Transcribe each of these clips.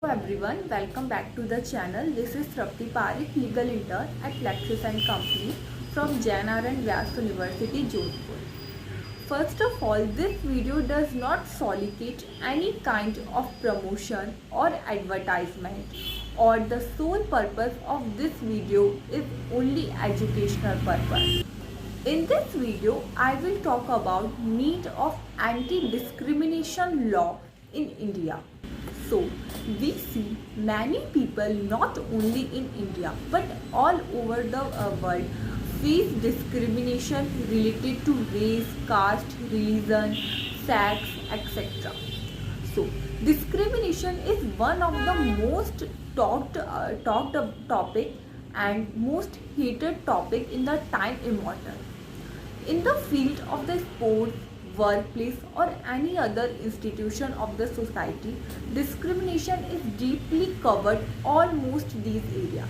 Everyone, welcome back to the channel. This is Trapti Parikh, legal intern at Lexis and Company from Jain R and Vyas University, Jodhpur. First of all, this video does not solicit any kind of promotion or advertisement, or the sole purpose of this video is only educational purpose. In this video, I will talk about need of anti-discrimination law in India. So, we see many people not only in India but all over the world face discrimination related to race, caste, religion, sex, etc. So, discrimination is one of the most talked topic and most hated topic in the time immortal. In the field of the sports, workplace, or any other institution of the society, discrimination is deeply covered almost these areas.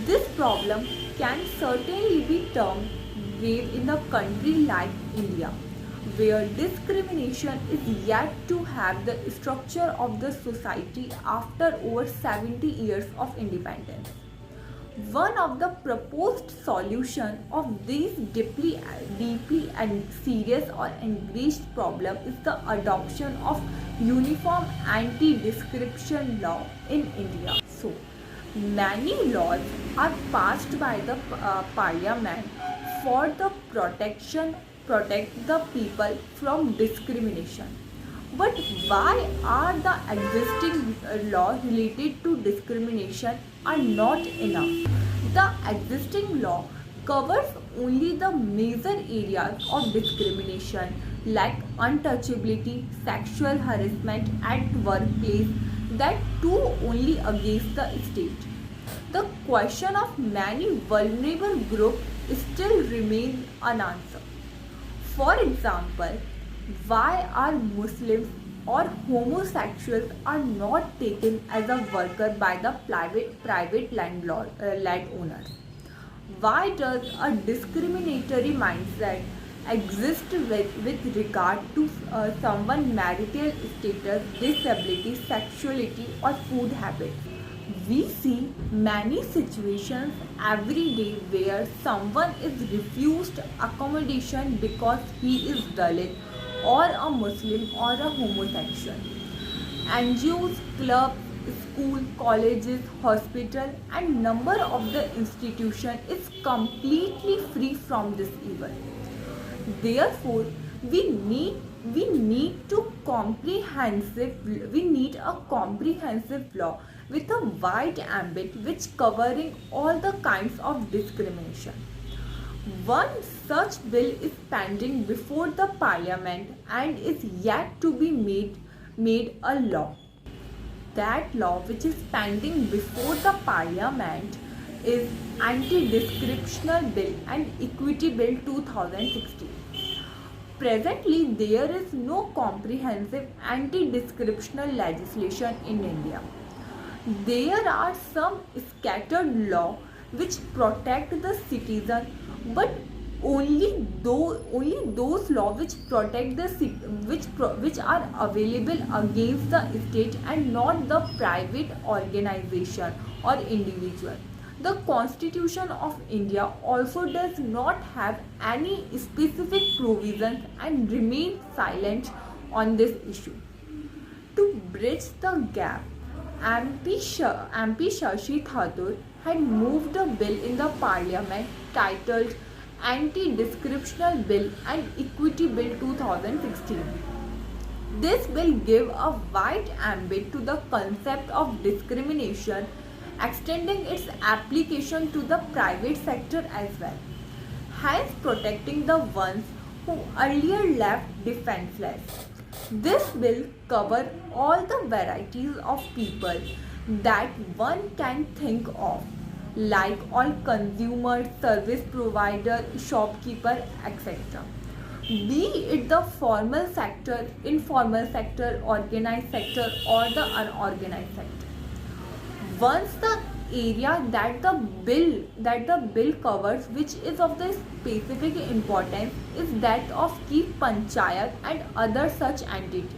This problem can certainly be termed grave in a country like India, where discrimination is yet to have the structure of the society after over 70 years of independence. One of the proposed solution of this deeply and serious or engaged problem is the adoption of uniform anti-discrimination law in India. So, many laws are passed by the parliament for the protect the people from discrimination. But why are the existing law related to discrimination are not enough? The existing law covers only the major areas of discrimination like untouchability, sexual harassment at workplace, that too only against the state. The question of many vulnerable groups still remains unanswered. For example, why are Muslims or homosexuals are not taken as a worker by the private landowners? Why does a discriminatory mindset exist with regard to someone's marital status, disability, sexuality, or food habits? We see many situations every day where someone is refused accommodation because he is Dalit or a Muslim or a homosexual. NGOs, clubs, school, colleges, hospital and number of the institution is completely free from this evil. Therefore, we need a comprehensive law with a wide ambit which covering all the kinds of discrimination. One such bill is pending before the parliament and is yet to be made a law. That law which is pending before the parliament is Anti-Discrimination Bill and Equity Bill 2016. Presently, there is no comprehensive anti-discrimination legislation in India. There are some scattered laws which protect the citizen, but only those laws which protect the which are available against the state and not the private organization or individual. The Constitution of India also does not have any specific provisions and remains silent on this issue. To bridge the gap, MP Shashi Thakur had moved a bill in the parliament titled Anti-Discrimination Bill and Equity Bill 2016. This bill gave a wide ambit to the concept of discrimination, extending its application to the private sector as well, hence protecting the ones who earlier left defenseless. This bill covers all the varieties of people that one can think of, like all consumers, service provider, shopkeeper, etc. Be it the formal sector, informal sector, organized sector, or the unorganized sector. Once the area that the bill covers, which is of the specific importance, is that of key panchayat and other such entities,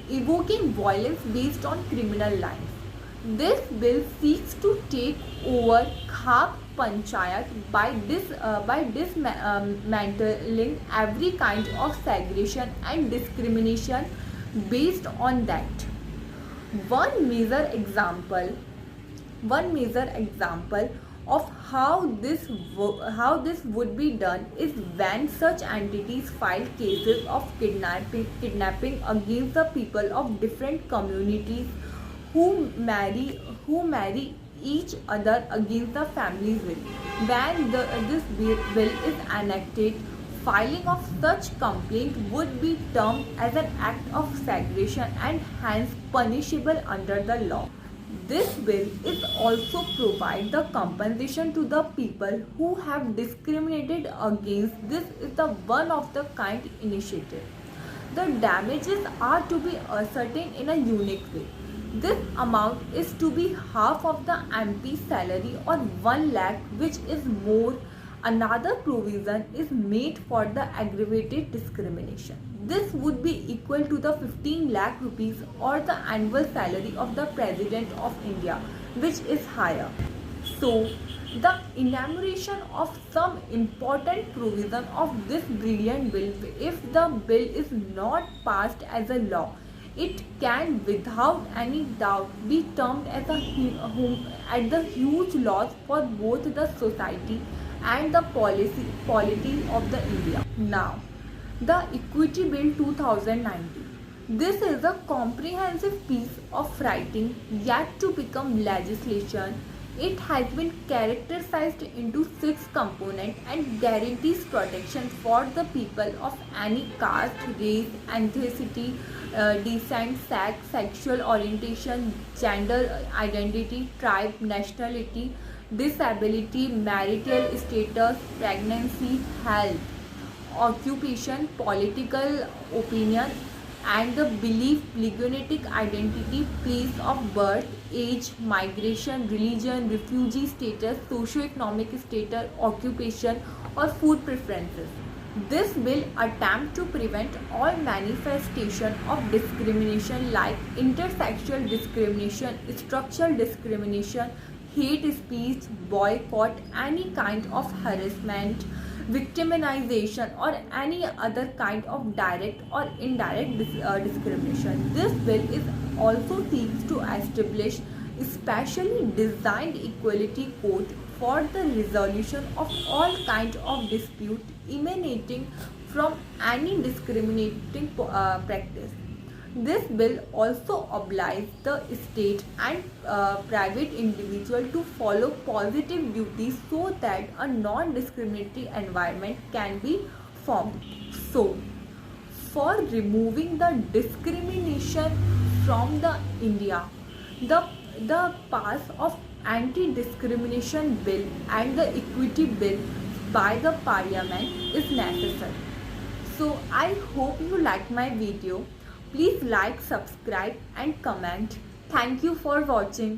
evoking violence based on criminal lines. This bill seeks to take over Khap Panchayat by dismantling every kind of segregation and discrimination based on that. One major example one major example of how this would be done is when such entities file cases of kidnapping against the people of different communities who marry each other against the family's will. When this bill is enacted, filing of such complaint would be termed as an act of segregation and hence punishable under the law. This bill is also provide the compensation to the people who have discriminated against. This is the one of the kind initiative. The damages are to be ascertained in a unique way. This amount is to be half of the MP salary or 1 lakh, which is more. Another provision is made for the aggravated discrimination. This would be equal to the 15 lakh rupees or the annual salary of the President of India, which is higher. So, the enumeration of some important provision of this brilliant bill, if the bill is not passed as a law, it can without any doubt be termed as at the huge loss for both the society and the polity of the India. Now, the Equity Bill 2019. This is a comprehensive piece of writing yet to become legislation. It has been characterized into 6 components and guarantees protection for the people of any caste, race, ethnicity, descent, sex, sexual orientation, gender identity, tribe, nationality, disability, marital status, pregnancy, health, occupation, political opinion, and the belief, linguistic identity, place of birth, age, migration, religion, refugee status, socio-economic status, occupation, or food preferences. This bill attempts to prevent all manifestation of discrimination like intersexual discrimination, structural discrimination, hate speech, boycott, any kind of harassment, victimization, or any other kind of direct or indirect discrimination. This bill is also seeks to establish specially designed equality court for the resolution of all kinds of dispute emanating from any discriminating practice. This bill also obliges the state and private individual to follow positive duties so that a non-discriminatory environment can be formed. So, for removing the discrimination from the India, the pass of anti-discrimination bill and the equity bill by the parliament is necessary. So I hope you liked my video. Please like, subscribe and comment. Thank you for watching.